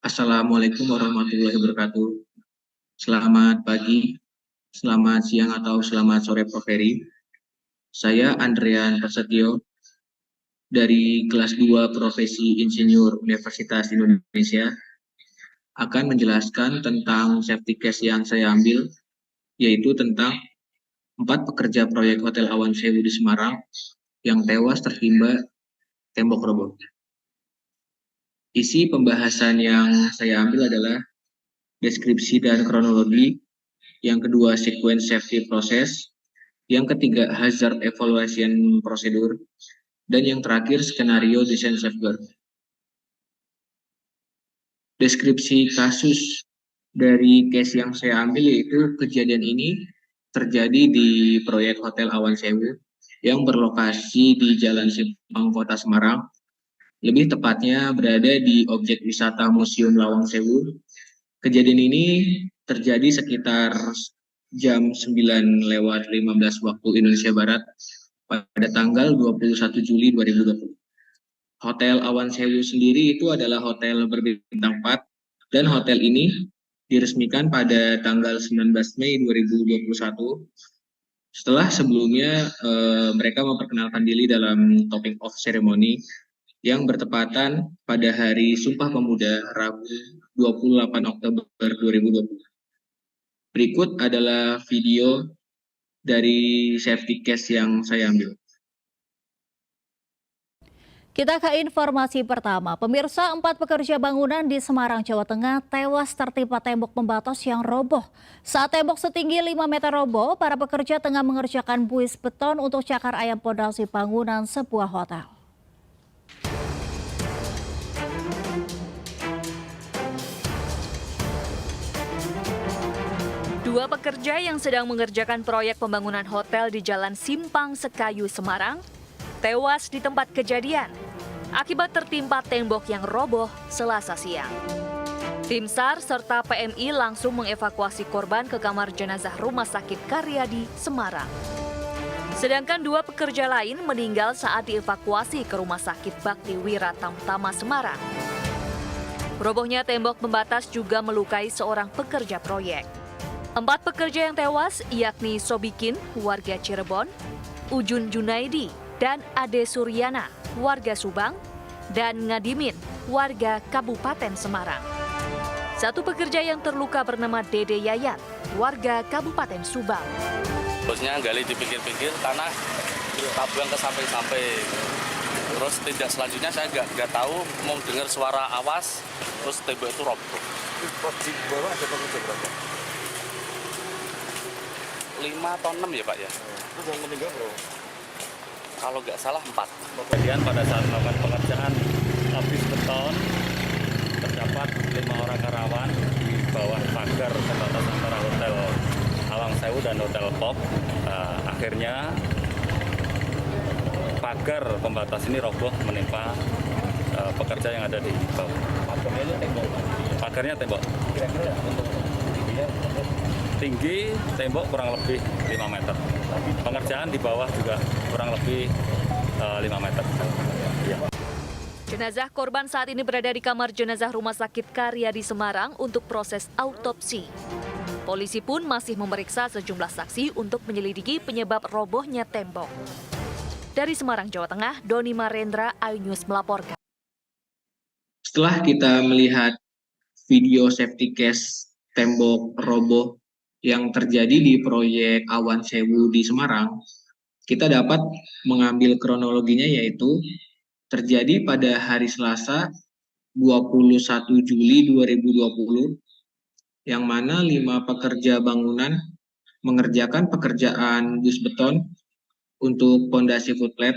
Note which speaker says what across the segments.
Speaker 1: Assalamualaikum warahmatullahi wabarakatuh. Selamat pagi, selamat siang, atau selamat sore Prof. Heri. Saya Andrian Prasetyo dari kelas 2 Profesi Insinyur Universitas Indonesia akan menjelaskan tentang safety case yang saya ambil, yaitu tentang 4 pekerja proyek Hotel Awan Sewu di Semarang yang tewas tertimpa tembok roboh. Isi pembahasan yang saya ambil adalah deskripsi dan kronologi, yang kedua sequence safety process, yang ketiga hazard evaluation prosedur, dan yang terakhir skenario design safeguard. Deskripsi kasus dari case yang saya ambil yaitu kejadian ini terjadi di proyek Hotel Awan Sewu yang berlokasi di Jalan Simpang Kota Semarang, lebih tepatnya berada di objek wisata Museum Lawang Sewu. Kejadian ini terjadi sekitar jam 9:15 waktu Indonesia Barat pada tanggal 21 Juli 2020. Hotel Awan Sewu sendiri itu adalah hotel berbintang 4 dan hotel ini diresmikan pada tanggal 19 Mei 2021 setelah sebelumnya mereka memperkenalkan diri dalam topic of ceremony yang bertepatan pada hari Sumpah Pemuda Rabu 28 Oktober 2020. Berikut adalah video dari safety case yang saya ambil.
Speaker 2: Kita ke informasi pertama. Pemirsa, 4 pekerja bangunan di Semarang, Jawa Tengah tewas tertimpa tembok pembatas yang roboh. Saat tembok setinggi 5 meter roboh, para pekerja tengah mengerjakan buis beton untuk cakar ayam pondasi bangunan sebuah hotel.
Speaker 3: Dua pekerja yang sedang mengerjakan proyek pembangunan hotel di Jalan Simpang Sekayu, Semarang, tewas di tempat kejadian akibat tertimpa tembok yang roboh Selasa siang. Tim SAR serta PMI langsung mengevakuasi korban ke kamar jenazah Rumah Sakit Karyadi, Semarang. Sedangkan 2 pekerja lain meninggal saat dievakuasi ke Rumah Sakit Bakti Wira Tamtama, Semarang. Robohnya tembok pembatas juga melukai seorang pekerja proyek. 4 pekerja yang tewas yakni Sobikin, warga Cirebon, Ujun Junaidi, dan Ade Suryana, warga Subang, dan Ngadimin, warga Kabupaten Semarang. 1 pekerja yang terluka bernama Dede Yayat, warga Kabupaten Subang.
Speaker 4: Bosnya gali di pinggir-pinggir tanah, tabung ke samping-samping. Terus tindak selanjutnya saya nggak tahu, mau dengar suara awas, terus tembok itu roboh.
Speaker 5: Di bawah ada pekerja berapa?
Speaker 4: 5 atau 6 ya Pak ya?
Speaker 5: Terus yang meninggal berapa?
Speaker 4: Kalau nggak salah 4.
Speaker 6: Kemudian pada saat melakukan pengerjaan habis beton, terdapat 5 orang karyawan di bawah pagar pembatas antara Hotel Awang Sewu dan Hotel Pop. Akhirnya pagar pembatas ini roboh menimpa pekerja yang ada di bawah. Pagarnya tembok. Tinggi tembok kurang lebih 5 meter. Pengerjaan di bawah juga kurang lebih 5 meter. Ya.
Speaker 3: Jenazah korban saat ini berada di kamar jenazah Rumah Sakit Karyadi, Semarang untuk proses autopsi. Polisi pun masih memeriksa sejumlah saksi untuk menyelidiki penyebab robohnya tembok. Dari Semarang, Jawa Tengah, Doni Marendra, iNews melaporkan.
Speaker 1: Setelah kita melihat video safety case tembok roboh yang terjadi di proyek Awan Sewu di Semarang, kita dapat mengambil kronologinya, yaitu terjadi pada hari Selasa 21 Juli 2020, yang mana 5 pekerja bangunan mengerjakan pekerjaan bus beton untuk pondasi footplate,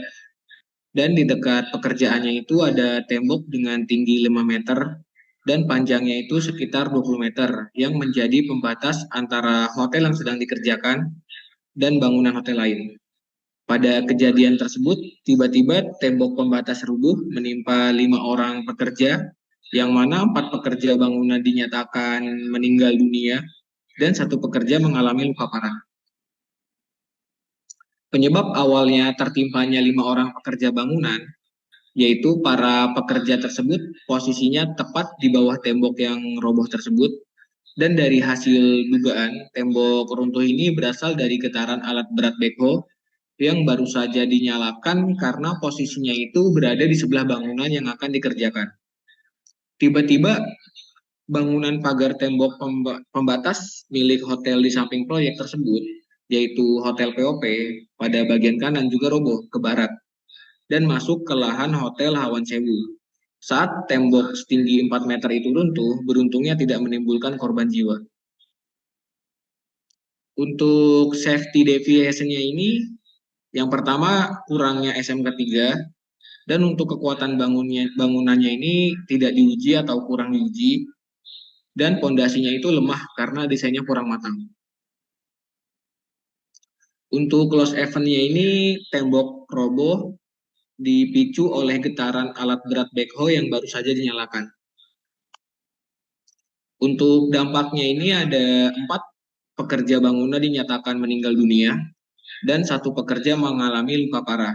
Speaker 1: dan di dekat pekerjaannya itu ada tembok dengan tinggi 5 meter dan panjangnya itu sekitar 20 meter yang menjadi pembatas antara hotel yang sedang dikerjakan dan bangunan hotel lain. Pada kejadian tersebut, tiba-tiba tembok pembatas rubuh menimpa 5 orang pekerja, yang mana 4 pekerja bangunan dinyatakan meninggal dunia dan 1 pekerja mengalami luka parah. Penyebab awalnya tertimpanya 5 orang pekerja bangunan yaitu para pekerja tersebut posisinya tepat di bawah tembok yang roboh tersebut. Dan dari hasil dugaan, tembok runtuh ini berasal dari getaran alat berat backhoe yang baru saja dinyalakan karena posisinya itu berada di sebelah bangunan yang akan dikerjakan. Tiba-tiba bangunan pagar tembok pembatas milik hotel di samping proyek tersebut, yaitu Hotel POP, pada bagian kanan juga roboh ke barat dan masuk ke lahan Hotel Hawan Sewu. Saat tembok setinggi 4 meter itu runtuh, beruntungnya tidak menimbulkan korban jiwa. Untuk safety deviation-nya ini, yang pertama kurangnya SMK 3, dan untuk kekuatan bangunannya ini tidak diuji atau kurang diuji, dan pondasinya itu lemah karena desainnya kurang matang. Untuk loss event-nya ini, tembok roboh dipicu oleh getaran alat berat backhoe yang baru saja dinyalakan. Untuk dampaknya ini ada 4 pekerja bangunan dinyatakan meninggal dunia dan 1 pekerja mengalami luka parah.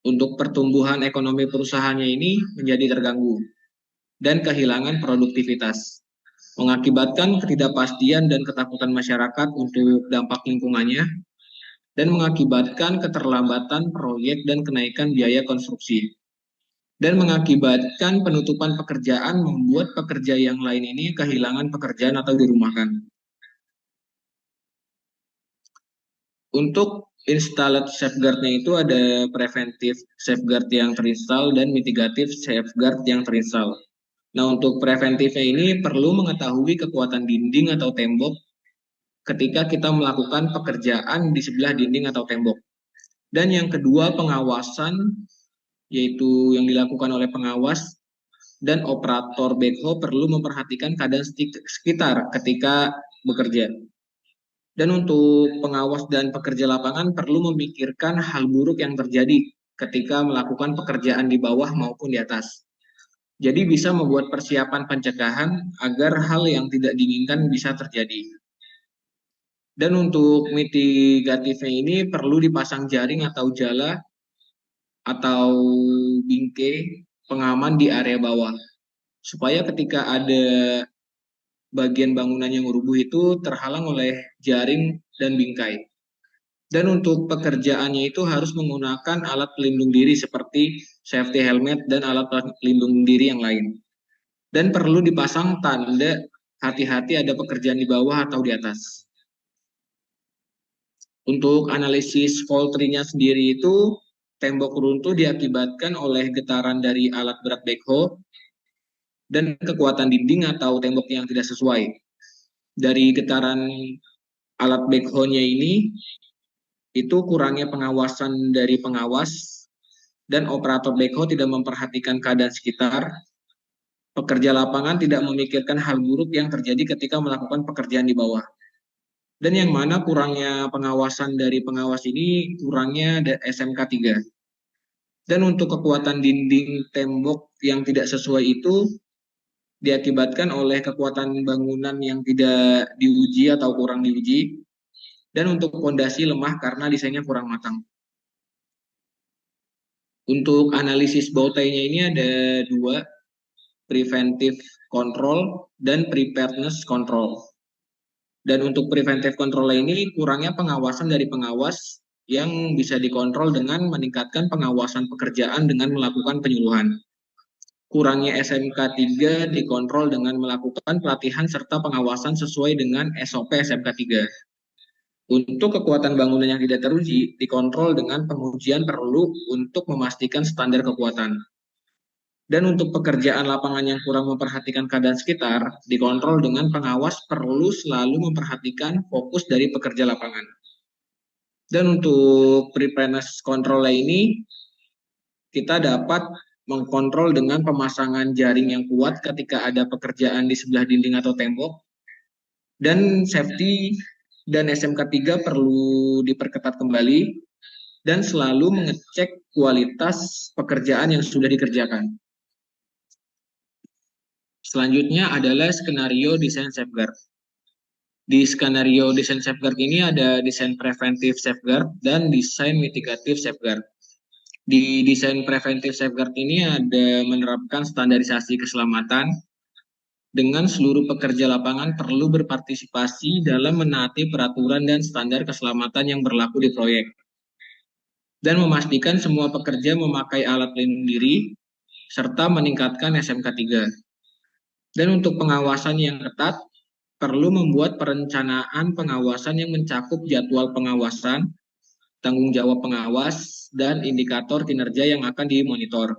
Speaker 1: Untuk pertumbuhan ekonomi perusahaannya ini menjadi terganggu dan kehilangan produktivitas, mengakibatkan ketidakpastian dan ketakutan masyarakat untuk dampak lingkungannya, dan mengakibatkan keterlambatan proyek dan kenaikan biaya konstruksi, dan mengakibatkan penutupan pekerjaan membuat pekerja yang lain ini kehilangan pekerjaan atau dirumahkan. Untuk installed safeguard-nya itu ada preventive safeguard yang terinstall dan mitigative safeguard yang terinstall. Nah, untuk preventifnya ini perlu mengetahui kekuatan dinding atau tembok ketika kita melakukan pekerjaan di sebelah dinding atau tembok. Dan yang kedua, pengawasan, yaitu yang dilakukan oleh pengawas dan operator backhoe perlu memperhatikan keadaan sekitar ketika bekerja. Dan untuk pengawas dan pekerja lapangan perlu memikirkan hal buruk yang terjadi ketika melakukan pekerjaan di bawah maupun di atas. Jadi bisa membuat persiapan pencegahan agar hal yang tidak diinginkan bisa terjadi. Dan untuk mitigatifnya ini perlu dipasang jaring atau jala atau bingkai pengaman di area bawah, supaya ketika ada bagian bangunan yang rubuh itu terhalang oleh jaring dan bingkai. Dan untuk pekerjaannya itu harus menggunakan alat pelindung diri seperti safety helmet dan alat pelindung diri yang lain. Dan perlu dipasang tanda hati-hati ada pekerjaan di bawah atau di atas. Untuk analisis fault tree-nya sendiri itu, tembok runtuh diakibatkan oleh getaran dari alat berat backhoe dan kekuatan dinding atau tembok yang tidak sesuai. Dari getaran alat backhoe-nya ini, itu kurangnya pengawasan dari pengawas dan operator backhoe tidak memperhatikan keadaan sekitar. Pekerja lapangan tidak memikirkan hal buruk yang terjadi ketika melakukan pekerjaan di bawah. Dan yang mana kurangnya pengawasan dari pengawas ini kurangnya SMK 3. Dan untuk kekuatan dinding tembok yang tidak sesuai itu diakibatkan oleh kekuatan bangunan yang tidak diuji atau kurang diuji. Dan untuk fondasi lemah karena desainnya kurang matang. Untuk analisis bautainya ini ada 2, preventive control dan preparedness control. Dan untuk preventive control ini kurangnya pengawasan dari pengawas yang bisa dikontrol dengan meningkatkan pengawasan pekerjaan dengan melakukan penyuluhan. Kurangnya SMK 3 dikontrol dengan melakukan pelatihan serta pengawasan sesuai dengan SOP SMK 3. Untuk kekuatan bangunan yang tidak teruji, dikontrol dengan pengujian perlu untuk memastikan standar kekuatan. Dan untuk pekerjaan lapangan yang kurang memperhatikan keadaan sekitar, dikontrol dengan pengawas perlu selalu memperhatikan fokus dari pekerja lapangan. Dan untuk preparedness control ini, kita dapat mengkontrol dengan pemasangan jaring yang kuat ketika ada pekerjaan di sebelah dinding atau tembok. Dan safety dan SMK 3 perlu diperketat kembali dan selalu mengecek kualitas pekerjaan yang sudah dikerjakan. Selanjutnya adalah skenario desain safeguard. Di skenario desain safeguard ini ada desain preventive safeguard dan desain mitigative safeguard. Di desain preventive safeguard ini ada menerapkan standarisasi keselamatan dengan seluruh pekerja lapangan perlu berpartisipasi dalam menaati peraturan dan standar keselamatan yang berlaku di proyek. Dan memastikan semua pekerja memakai alat pelindung diri serta meningkatkan SMK 3. Dan untuk pengawasan yang ketat, perlu membuat perencanaan pengawasan yang mencakup jadwal pengawasan, tanggung jawab pengawas, dan indikator kinerja yang akan dimonitor.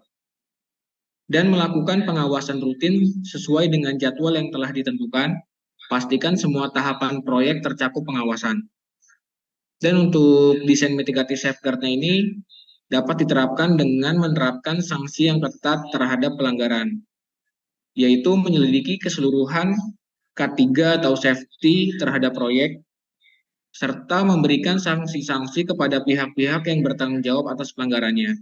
Speaker 1: Dan melakukan pengawasan rutin sesuai dengan jadwal yang telah ditentukan, pastikan semua tahapan proyek tercakup pengawasan. Dan untuk desain mitigatif safeguard-nya ini dapat diterapkan dengan menerapkan sanksi yang ketat terhadap pelanggaran, yaitu menyelidiki keseluruhan K3 atau safety terhadap proyek, serta memberikan sanksi-sanksi kepada pihak-pihak yang bertanggung jawab atas pelanggarannya.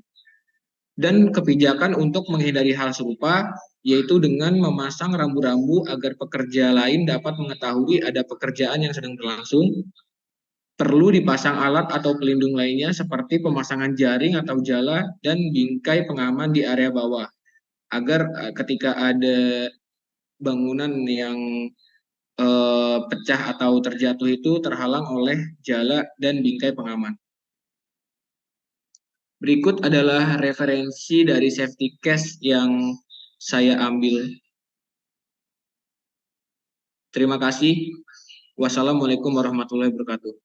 Speaker 1: Dan kebijakan untuk menghindari hal serupa, yaitu dengan memasang rambu-rambu agar pekerja lain dapat mengetahui ada pekerjaan yang sedang berlangsung. Perlu dipasang alat atau pelindung lainnya seperti pemasangan jaring atau jala dan bingkai pengaman di area bawah, agar ketika ada bangunan yang pecah atau terjatuh itu terhalang oleh jala dan bingkai pengaman. Berikut adalah referensi dari safety case yang saya ambil. Terima kasih. Wassalamualaikum warahmatullahi wabarakatuh.